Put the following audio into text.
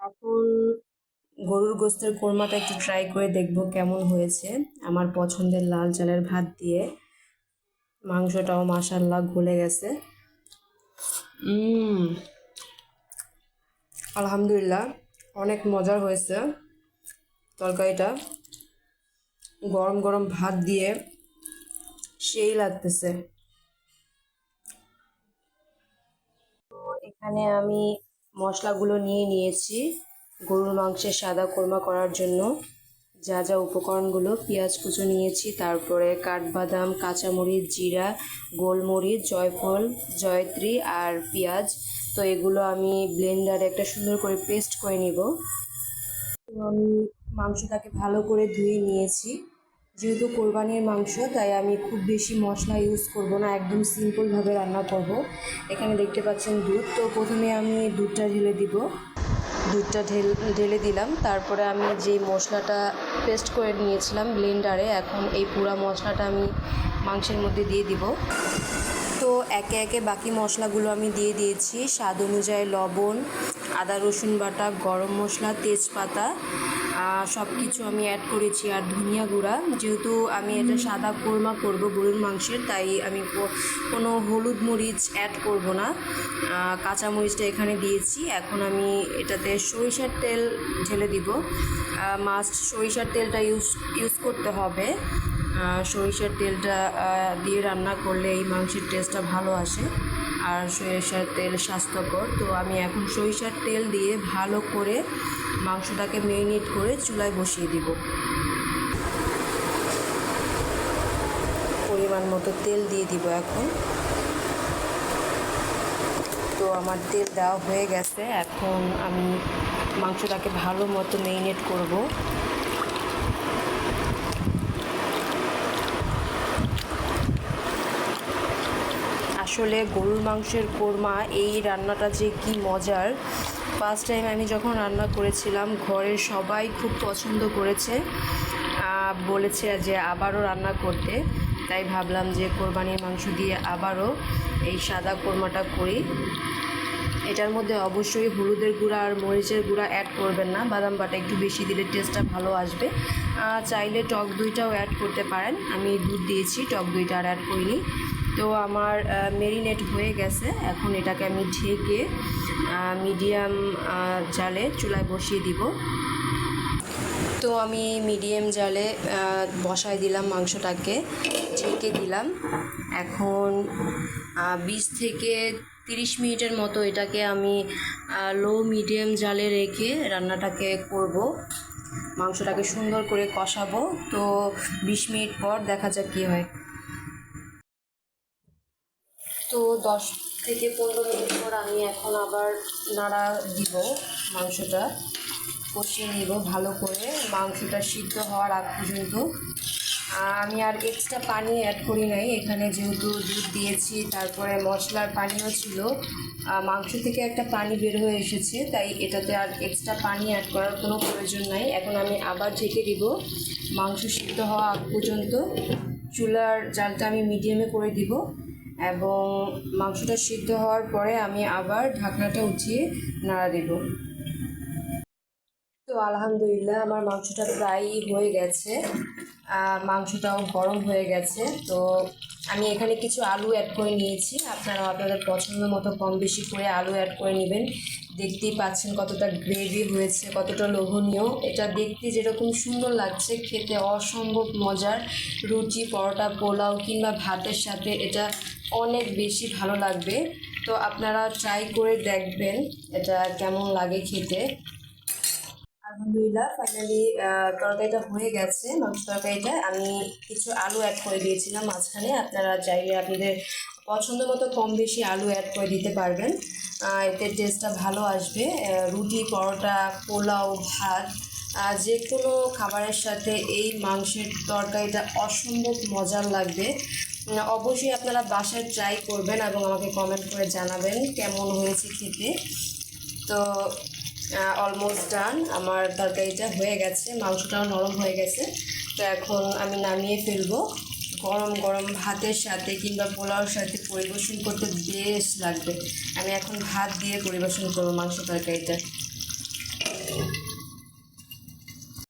এখন গরুর গোস্তের কোরমাটা একটু ট্রাই করে দেখবো কেমন হয়েছে। আমার পছন্দের লাল চালের ভাত দিয়ে মাংসটাও মাশাল্লাহ গলে গেছে। উম আলহামদুলিল্লাহ, অনেক মজার হয়েছে তরকারিটা। গরম গরম ভাত দিয়ে সেই লাগতেছে। তো এখানে আমি মশলাগুলো নিয়ে নিয়েছি গরুর মাংসের সাদা কোরমা করার জন্য। যা যা উপকরণগুলো, পেঁয়াজ কুচো নিয়েছি, তারপরে কাঠবাদাম, কাঁচামরিচ, জিরা, গোলমরিচ, জয়ফল, জয়ত্রী আর পেঁয়াজ। তো এগুলো আমি ব্লেন্ডারে একটা সুন্দর করে পেস্ট করে নিব। তো আমি মাংসটাকে ভালো করে ধুয়ে নিয়েছি। যেহেতু কোরবানির মাংস, তাই আমি খুব বেশি মশলা ইউজ করব না, একদম সিম্পলভাবে রান্না করব। এখানে দেখতে পাচ্ছেন দুধ। তো প্রথমে আমি দুধটা ঢেলে দিব। দুধটা ঢেলে দিলাম। তারপরে আমি যে মশলাটা পেস্ট করে নিয়েছিলাম ব্লেন্ডারে, এখন এই পুরো মশলাটা আমি মাংসের মধ্যে দিয়ে দিব। তো একে একে বাকি মশলাগুলো আমি দিয়ে দিয়েছি। স্বাদ অনুযায়ী লবণ, আদা রসুন বাটা, গরম মশলা, তেজপাতা সব কিছু আমি অ্যাড করেছি, আর ধনিয়া গুঁড়া। যেহেতু আমি এটা সাদা কোরমা করব গরুর মাংসের, তাই আমি কোনো হলুদ মরিচ অ্যাড করব না। কাঁচা মরিচটা এখানে দিয়েছি। এখন আমি এটাতে সরিষার তেল ঢেলে দিব। মাস্ট সরিষার তেলটা ইউজ করতে হবে। সরিষার তেলটা দিয়ে রান্না করলে এই মাংসের টেস্টটা ভালো আসে, আর সরিষার তেল স্বাস্থ্যকর। তো আমি এখন সরিষার তেল দিয়ে ভালো করে মাংসটাকে মেরিনেট করে চুলায় বসিয়ে দিব। পরিমাণ মতো তেল দিয়ে দিব এখন। তো আমার তেল দেওয়া হয়ে গেছে। এখন আমি মাংসটাকে ভালো মতো মেরিনেট করব। আসলে গরুর মাংসের কোরমা এই রান্নাটা যে কি মজার! ফার্স্ট টাইম আমি যখন রান্না করেছিলাম, ঘরের সবাই খুব পছন্দ করেছে, বলেছে যে আবারও রান্না করতে। তাই ভাবলাম যে কোরবানির মাংস দিয়ে আবারও এই সাদা কোরমাটা করি। এটার মধ্যে অবশ্যই হলুদের গুঁড়া আর মরিচের গুঁড়া অ্যাড করবেন না, বাদাম বাটা একটু বেশি দিলে টেস্টটা ভালো আসবে। চাইলে টক দইটাও অ্যাড করতে পারেন। আমি দুধ দিয়েছি, টক দইটা আর অ্যাড করিনি। তো আমার মেরিনেট হয়ে গেছে। এখন এটাকে আমি ঢেকে মিডিয়াম জালে চুলায় বসিয়ে দিব। তো আমি মিডিয়াম জালে বসায় দিলাম মাংসটাকে, ঢেকে দিলাম। এখন 20 থেকে 30 মিনিটের মতো এটাকে আমি লো মিডিয়াম জালে রেখে রান্নাটাকে করব। মাংসটাকে সুন্দর করে কষাবো। তো 20 মিনিট পর দেখা যাক কী হয়। তো 10 থেকে 15 মিনিট পর আমি এখন আবার নাড়া দিব। মাংসটা কষিয়ে নিব ভালো করে, মাংসটা সিদ্ধ হওয়ার আগ পর্যন্ত। আমি আর এক্সট্রা পানি অ্যাড করি নাই এখানে, যেহেতু দুধ দিয়েছি, তারপরে মশলার পানিও ছিল, মাংস থেকে একটা পানি বের হয়ে এসেছে, তাই এটাতে আর এক্সট্রা পানি অ্যাড করার কোনো প্রয়োজন নাই। এখন আমি আবার ঢেকে দিব মাংস সিদ্ধ হওয়া আগ পর্যন্ত। চুলার জালটা আমি মিডিয়ামে করে দিব, এবং মাংসটা সিদ্ধ হওয়ার পরে আমি আবার ঢাকনাটা উঠিয়ে নাড়া দেব। তো আলহামদুলিল্লাহ, আমার মাংসটা প্রায়ই হয়ে গেছে। মাংসটাও গরম হয়ে গেছে। তো আমি এখানে কিছু আলু অ্যাড করে নিয়েছি। আপনারাও আপনাদের পছন্দ মতো কম বেশি করে আলু অ্যাড করে নেবেন। দেখতেই পাচ্ছেন কতটা গ্রেভি হয়েছে, কতটা লোভনীয়। এটা দেখতে যেরকম সুন্দর লাগছে, খেতে অসম্ভব মজার। রুটি, পরোটা, পোলাও কিংবা ভাতের সাথে এটা অনেক বেশি ভালো লাগবে। তো আপনারা ট্রাই করে দেখবেন এটা কেমন লাগে খেতে। আলহামদুলিল্লাহ, ফাইনালি তরকারিটা হয়ে গেছে। মাংস তরকারিটা আমি কিছু আলু অ্যাড করে দিয়েছিলাম মাঝখানে। আপনারা চাইলে আপনাদের পছন্দ মতো কম বেশি আলু অ্যাড করে দিতে পারবেন, এতে টেস্টটা ভালো আসবে। রুটি, পরোটা, পোলাও, ভাত, যে কোনো খাবারের সাথে এই মাংসের তরকারিটা অসম্ভব মজার লাগবে। অবশ্যই আপনারা বাসায় ট্রাই করবেন এবং আমাকে কমেন্ট করে জানাবেন কেমন হয়েছে খেতে। তো অলমোস্ট ডান, আমার তরকারিটা হয়ে গেছে, মাংসটাও নরম হয়ে গেছে। তো এখন আমি নামিয়ে ফেলবো। গরম গরম ভাতের সাথে কিংবা পোলাওর সাথে পরিবেশন করতে বেশ লাগবে। আমি এখন ভাত দিয়ে পরিবেশন করবো মাংস তরকারিটা।